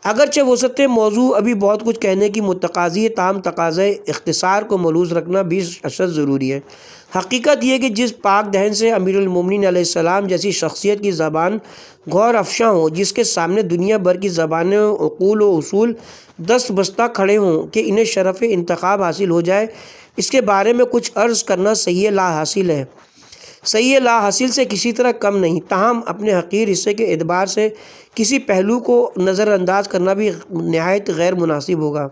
اگرچہ وسعت موضوع ابھی بہت کچھ کہنے کی متقاضی ہے، تاہم تقاضۂ اختصار کو ملحوظ رکھنا بھی اشد ضروری ہے۔ حقیقت یہ کہ جس پاک دہن سے امیر المومنین علیہ السلام جیسی شخصیت کی زبان غور افشاں ہو، جس کے سامنے دنیا بھر کی زبانیں، عقول و اصول دست بستہ کھڑے ہوں کہ انہیں شرف انتخاب حاصل ہو جائے، اس کے بارے میں کچھ عرض کرنا صحیح لا حاصل ہے، صحیح لا حاصل سے کسی طرح کم نہیں، تاہم اپنے حقیر حصے کے اعتبار سے کسی پہلو کو نظر انداز کرنا بھی نہایت غیر مناسب ہوگا۔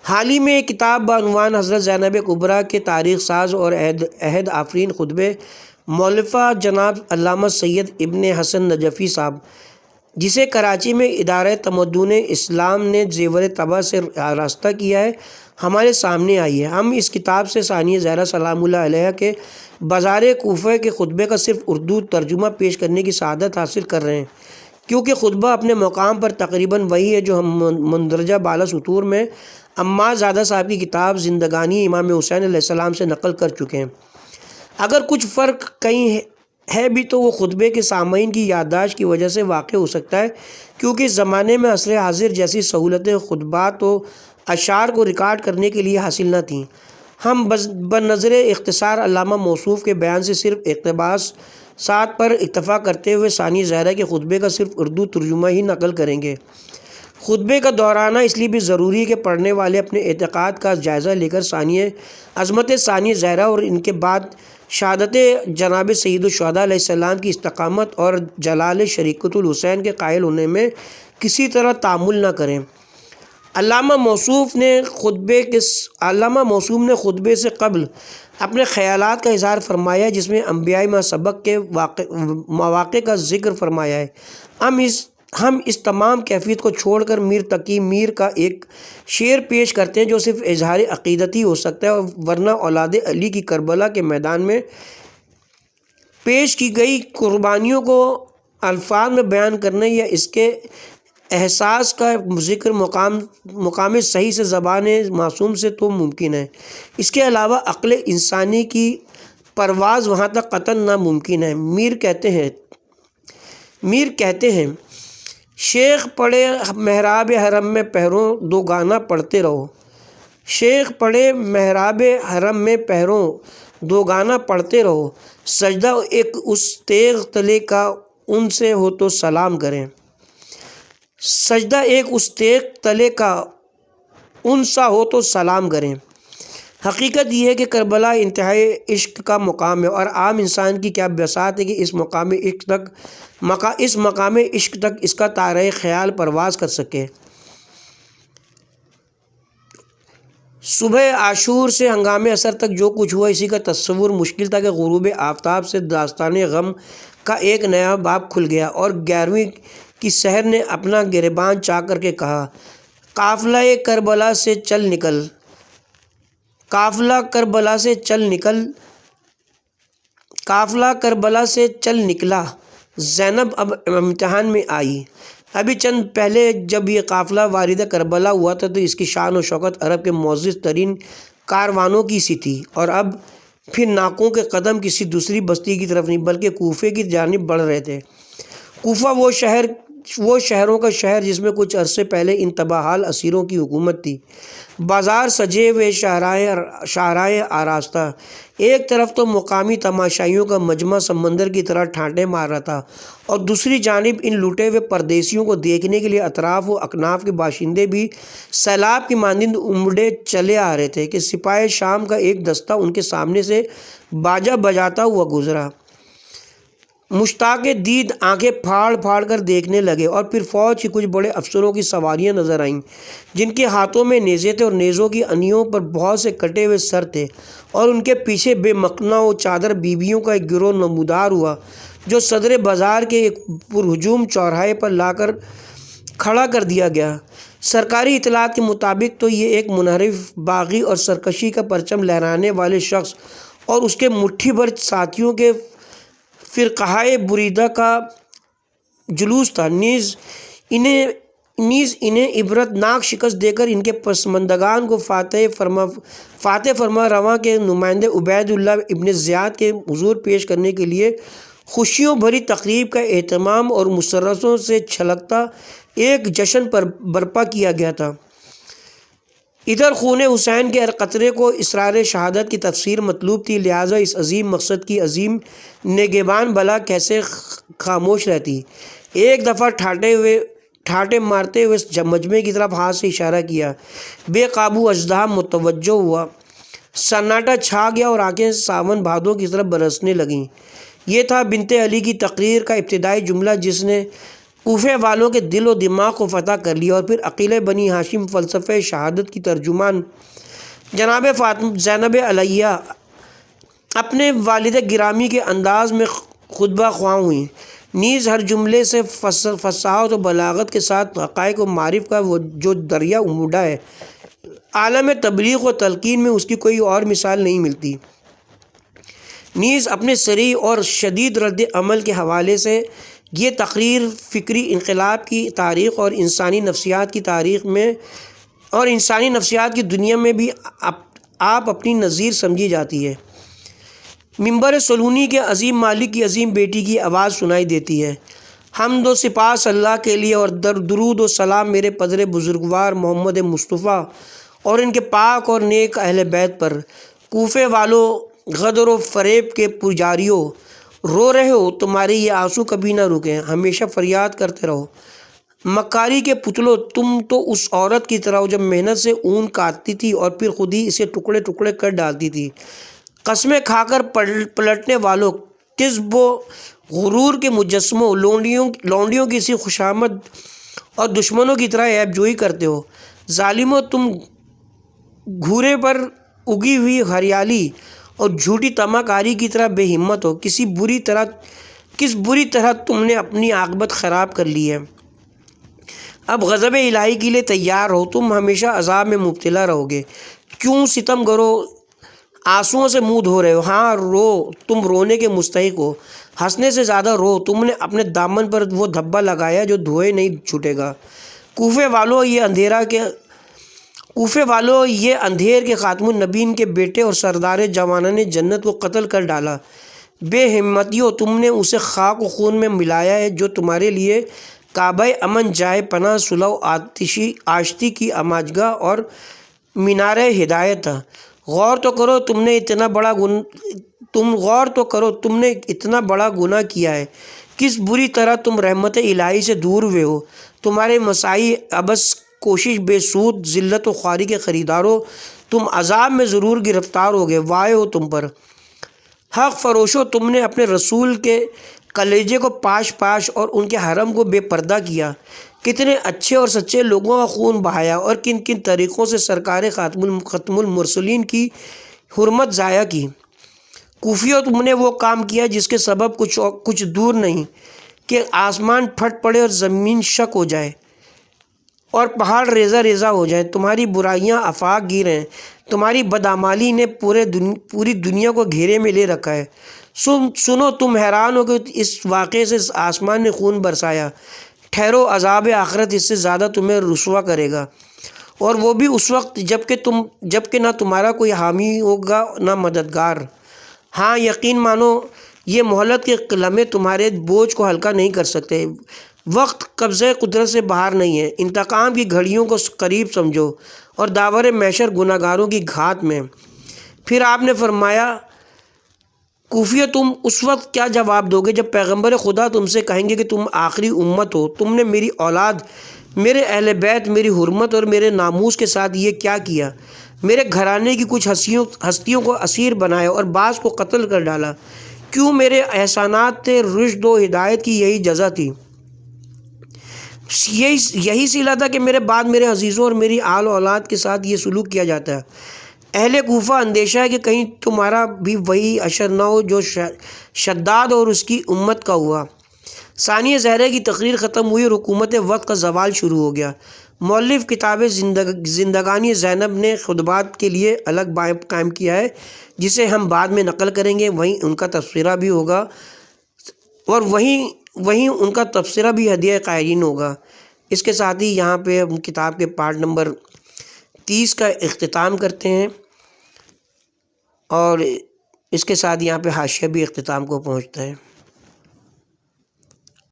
حال ہی میں ایک کتاب بعنوان حضرت زینب کبریٰ کے تاریخ ساز اور عہد آفرین خطبے، مؤلفہ جناب علامہ سید ابن حسن نجفی صاحب، جسے کراچی میں ادارہ تمدن اسلام نے زیور طبع سے آراستہ کیا ہے، ہمارے سامنے آئی ہے۔ ہم اس کتاب سے ثانیہ زہرا سلام اللہ علیہ کے بازار کوفہ کے خطبے کا صرف اردو ترجمہ پیش کرنے کی سعادت حاصل کر رہے ہیں، کیونکہ خطبہ اپنے مقام پر تقریباً وہی ہے جو ہم مندرجہ بالا سطور میں عمار زادہ صاحب کی کتاب زندگانی امام حسین علیہ السلام سے نقل کر چکے ہیں۔ اگر کچھ فرق کہیں ہے بھی تو وہ خطبے کے سامعین کی یادداشت کی وجہ سے واقع ہو سکتا ہے، کیونکہ اس زمانے میں عصر حاضر جیسی سہولتیں خطبات و اشعار کو ریکارڈ کرنے کے لیے حاصل نہ تھیں۔ ہم بنظر اختصار علامہ موصوف کے بیان سے صرف اقتباسات پر اکتفا کرتے ہوئے ثانیہ زہرا کے خطبے کا صرف اردو ترجمہ ہی نقل کریں گے۔ خطبے کا دہرانا اس لیے بھی ضروری ہے کہ پڑھنے والے اپنے اعتقاد کا جائزہ لے کر عظمت ثانیہ زہرا اور ان کے بعد شہادت جناب سید الشہداء علیہ السلام کی استقامت اور جلال شریعت الحسین کے قائل ہونے میں کسی طرح تعامل نہ کریں۔ علامہ موصوف نے خطبے سے قبل اپنے خیالات کا اظہار فرمایا جس میں انبیاء ما سبق کے مواقع کا ذکر فرمایا ہے۔ ہم اس تمام کیفیت کو چھوڑ کر میر تقی میر کا ایک شعر پیش کرتے ہیں جو صرف اظہار عقیدتی ہو سکتا ہے، ورنہ اولاد علی کی کربلا کے میدان میں پیش کی گئی قربانیوں کو الفاظ میں بیان کرنا یا اس کے احساس کا ذکر مقام صحیح سے زبان معصوم سے تو ممکن ہے، اس کے علاوہ عقل انسانی کی پرواز وہاں تک قطعاً ناممکن ہے۔ میر کہتے ہیں شیخ پڑھے محراب حرم میں پہروں دو گانا پڑھتے رہو، شیخ پڑھے محراب حرم میں پہروں دو گانا پڑھتے رہو، سجدہ ایک اس تیغ تلے کا ان سے ہو تو سلام کریں، سجدہ ایک اس تیغ تلے کا ان سا ہو تو سلام کریں۔ حقیقت یہ ہے کہ کربلا انتہائی عشق کا مقام ہے، اور عام انسان کی کیا بساط ہے کہ اس مقام عشق تک اس کا تارہ خیال پرواز کر سکے۔ صبح عاشور سے ہنگام عصر تک جو کچھ ہوا اسی کا تصور مشکل تھا کہ غروب آفتاب سے داستان غم کا ایک نیا باب کھل گیا، اور 11ویں کی سحر نے اپنا گریباں چاک کر کے کہا، قافلہ کربلا سے چل نکل، قافلہ کربلا سے چل نکلا، زینب اب امتحان میں آئی۔ ابھی چند پہلے جب یہ قافلہ وارد کربلا ہوا تھا تو اس کی شان و شوکت عرب کے معزز ترین کاروانوں کی سی تھی، اور اب پھر ناکوں کے قدم کسی دوسری بستی کی طرف نہیں بلکہ کوفے کی جانب بڑھ رہے تھے۔ کوفہ وہ شہروں کا شہر جس میں کچھ عرصے پہلے ان تباہال اسیروں کی حکومت تھی۔ بازار سجے ہوئے شاہراہ آراستہ، ایک طرف تو مقامی تماشائیوں کا مجمع سمندر کی طرح ٹھانٹے مار رہا تھا، اور دوسری جانب ان لوٹے ہوئے پردیسیوں کو دیکھنے کے لیے اطراف و اکناف کے باشندے بھی سیلاب کی مانند امڑے چلے آ رہے تھے کہ سپاہ شام کا ایک دستہ ان کے سامنے سے باجا بجاتا ہوا گزرا۔ مشتاق دید آنکھیں پھاڑ پھاڑ کر دیکھنے لگے، اور پھر فوج کی کچھ بڑے افسروں کی سواریاں نظر آئیں جن کے ہاتھوں میں نیزے تھے، اور نیزوں کی انیوں پر بہت سے کٹے ہوئے سر تھے، اور ان کے پیچھے بے مکنا و چادر بیویوں کا ایک گروہ نمودار ہوا جو صدر بازار کے ایک پرہجوم چوراہے پر لا کر کھڑا کر دیا گیا۔ سرکاری اطلاعات کے مطابق تو یہ ایک منحرف باغی اور سرکشی کا پرچم لہرانے والے شخص اور اس کے مٹھی بھر ساتھیوں کے فرقہائے بریدہ کا جلوس تھا۔ نیز انہیں عبرت ناک شکست دے کر ان کے پسماندگان کو فاتح فرما رواں کے نمائندے عبید اللہ ابن زیاد کے حضور پیش کرنے کے لیے خوشیوں بھری تقریب کا اہتمام اور مسرتوں سے چھلکتا ایک جشن پر برپا کیا گیا تھا۔ ادھر خون حسین کے ہر قطرے کو اسرار شہادت کی تفسیر مطلوب تھی، لہٰذا اس عظیم مقصد کی عظیم نگہبان بلا کیسے خاموش رہتی۔ ایک دفعہ ٹھاٹے مارتے ہوئے مجمع کی طرف ہاتھ سے اشارہ کیا، بے قابو اژدہا متوجہ ہوا، سناٹا چھا گیا اور آنکھیں ساون بھادوں کی طرف برسنے لگیں۔ یہ تھا بنت علی کی تقریر کا ابتدائی جملہ جس نے کوفے والوں کے دل و دماغ کو فتح کر لیا، اور پھر عقیل بنی ہاشم فلسفہ شہادت کی ترجمان جناب زینب علیہ اپنے والد گرامی کے انداز میں خطبہ خواں ہوئیں۔ نیز ہر جملے سے فصاحت و بلاغت کے ساتھ حقائق و معارف کا وہ جو دریا امڈا ہے، عالم تبلیغ و تلقین میں اس کی کوئی اور مثال نہیں ملتی۔ نیز اپنے سریع اور شدید رد عمل کے حوالے سے یہ تقریر فکری انقلاب کی تاریخ اور انسانی نفسیات کی تاریخ میں اور انسانی نفسیات کی دنیا میں بھی آپ اپنی نظیر سمجھی جاتی ہے۔ منبر سلونی کے عظیم مالک کی عظیم بیٹی کی آواز سنائی دیتی ہے۔ حمد و سپاس اللہ کے لیے اور درود و سلام میرے پدر بزرگوار محمد مصطفیٰ اور ان کے پاک اور نیک اہل بیت پر۔ کوفے والوں، غدر و فریب کے پجاریوں، رو رہے ہو، تمہارے یہ آنسو کبھی نہ رکیں، ہمیشہ فریاد کرتے رہو۔ مکاری کے پتلوں، تم تو اس عورت کی طرح ہو جب محنت سے اون کاٹتی تھی اور پھر خود ہی اسے ٹکڑے ٹکڑے کر ڈالتی تھی۔ قسمیں کھا کر پلٹنے والوں، کذب و غرور کے مجسموں، لونڈیوں کی سی خوشامد اور دشمنوں کی طرح عیب جوئی کرتے ہو۔ ظالموں، تم گھورے پر اگی ہوئی ہریالی اور جھوٹی طمع کاری کی طرح بے ہمت ہو۔ کس بری طرح تم نے اپنی عاقبت خراب کر لی ہے۔ اب غضب الہی کے لیے تیار ہو، تم ہمیشہ عذاب میں مبتلا رہو گے۔ کیوں ستم گرو آنسوؤں سے منہ دھو رہے ہو؟ ہاں رو، تم رونے کے مستحق ہو، ہنسنے سے زیادہ رو۔ تم نے اپنے دامن پر وہ دھبا لگایا جو دھوئے نہیں چھوٹے گا۔ کوفے والوں، یہ اندھیر کے خاتم النبیین کے بیٹے اور سردار جوانان جنت کو قتل کر ڈالا۔ بے ہمتیوں، تم نے اسے خاک و خون میں ملایا ہے جو تمہارے لیے کعبہ امن، جائے پناہ، صلح و آشتی کی اماجگاہ اور مینار ہدایت تھا۔ غور تو کرو تم نے اتنا بڑا گناہ کیا ہے۔ کس بری طرح تم رحمت الہی سے دور ہوئے ہو۔ تمہارے مساعی عبث، کوشش بے سود، ذلت و خواری کے خریدارو، تم عذاب میں ضرور گرفتار ہوگے۔ وائے ہو تم پر۔ حق فروشو، تم نے اپنے رسول کے کلیجے کو پاش اور ان کے حرم کو بے پردہ کیا۔ کتنے اچھے اور سچے لوگوں کا خون بہایا اور کن کن طریقوں سے سرکار ختم المرسلین کی حرمت ضائع کی۔ کوفیوں، تم نے وہ کام کیا جس کے سبب کچھ دور نہیں کہ آسمان پھٹ پڑے اور زمین شک ہو جائے اور پہاڑ ریزہ ریزہ ہو جائیں۔ تمہاری برائیاں آفاق گیر ہیں، تمہاری بدعمالی نے پوری دنیا کو گھیرے میں لے رکھا ہے۔ سنو، تم حیران ہو کہ اس واقعے سے آسمان نے خون برسایا۔ ٹھہرو، عذاب آخرت اس سے زیادہ تمہیں رسوا کرے گا، اور وہ بھی اس وقت جبکہ نہ تمہارا کوئی حامی ہوگا نہ مددگار۔ ہاں یقین مانو، یہ مہلت کے لمحے تمہارے بوجھ کو ہلکا نہیں کر سکتے۔ وقت قبضہ قدرت سے باہر نہیں ہے۔ انتقام کی گھڑیوں کو قریب سمجھو اور داور محشر گناہ گاروں کی گھات میں۔ پھر آپ نے فرمایا، کوفیوں، تم اس وقت کیا جواب دو گے جب پیغمبر خدا تم سے کہیں گے کہ تم آخری امت ہو، تم نے میری اولاد، میرے اہل بیت، میری حرمت اور میرے ناموس کے ساتھ یہ کیا کیا؟ میرے گھرانے کی کچھ ہستیوں کو اسیر بنایا اور بعض کو قتل کر ڈالا۔ کیوں؟ میرے احسانات تھے، رشد و ہدایت کی یہی جزا تھی، یہی صلہ تھا کہ میرے بعد میرے عزیزوں اور میری آل و اولاد کے ساتھ یہ سلوک کیا جاتا ہے۔ اہل کوفہ، اندیشہ ہے کہ کہیں تمہارا بھی وہی اشر نہ ہو جو شداد اور اس کی امت کا ہوا۔ ثانیہ زہرہ کی تقریر ختم ہوئی اور حکومت وقت کا زوال شروع ہو گیا۔ مؤلف کتاب زندگانی زینب نے خطبات کے لیے الگ باب قائم کیا ہے جسے ہم بعد میں نقل کریں گے، وہیں ان کا تبصرہ بھی ہوگا اور وہیں ان کا تبصرہ بھی ہدیہ قائرین ہوگا۔ اس کے ساتھ ہی یہاں پہ ہم کتاب کے پارٹ نمبر 30 کا اختتام کرتے ہیں اور اس کے ساتھ یہاں پہ حاشیہ بھی اختتام کو پہنچتا ہے۔